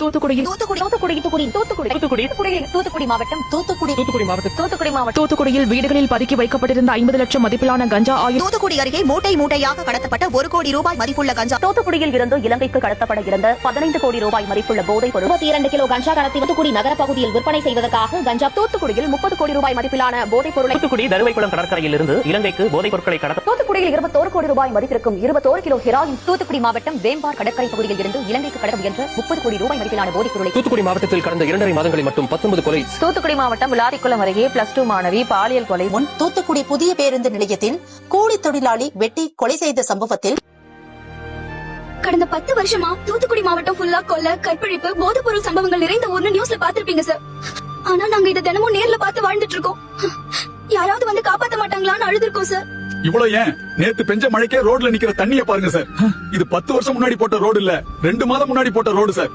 தூத்துக்குடி மாவட்டம் தூத்துக்குடியில் வீடுகளில் பதுக்கி வைக்கப்பட்டிருந்த 50 லட்சம் மதிப்பிலான கஞ்சா ஆயுள். தூத்துக்குடி அருகே மூட்டை மூட்டையாக கடத்தப்பட்ட 1 கோடி ரூபாய் மதிப்புள்ள கஞ்சா. தூத்துக்குடியில் இருந்து இலங்கைக்கு கடத்தப்பட இருந்த 15 கோடி ரூபாய் மதிப்புள்ள போதைப் பொருள் 22 கிலோ கஞ்சா கடத்தி தூத்துக்குடி நகர பகுதியில் விற்பனை செய்வதற்காக கஞ்சா. தூத்துக்குடியில் 30 கோடி ரூபாய் மதிப்பிலான போதைப் பொருளை தூத்துக்குடி தருவைக்குளம் கடற்கரையில் இருந்து இலங்கைக்கு போதைப் பொருட்களை கடத்த. தூத்துக்குடியில் 21 கோடி ரூபாய் மதிப்பிற்கும் 21 கிலோ ஹெராயின். தூத்துக்குடி மாவட்டம் வேம்பார் கடற்கரை பகுதியில் இருந்து இலங்கைக்கு கடத்த முயன்ற 30 கோடி ரூபாய் மதிப்பிலான போதைப் பொருளை. தூத்துக்குடி மாவட்டத்தில் கடந்த 2.5 மாதங்களில் மட்டும் 19 கொலை. தூத்துக்குடி மாவட்டம் விளாரிக்குளம் அருகே +2 மாணவி பாலியல் கொலை. முன் தூத்துக்குடி புதிய பேருந்து நிலையத்தில் கூலி தொழிலாளி வெட்டி கொலை செய்த சம்பவத்தில் கடந்த 10 வருஷமா தூத்துக்குடி மாவட்டம் ஃபுல்லா கொலை, கற்பழிப்பு, போதைப் பொருள் சம்பவங்கள் நிறைந்த ஊர்னு நியூஸ்ல பாத்திருப்பீங்க சார். ஆனா நாங்க இதை தினமும் நேர்ல பார்த்து வாழ்ந்துட்டு இருக்கோம். யாராவது வந்து காப்பாத்த மாட்டாங்களான்னு அழுதுருக்கோம் சார். இவ்வளவு ஏன் நேத்து பெஞ்ச மழைக்கே ரோட்ல நிக்கிற தண்ணிய பாருங்க சார். இது 10 வருஷம் முன்னாடி போட்ட ரோடு இல்ல, 2 மாதம் முன்னாடி போட்ட ரோடு சார்.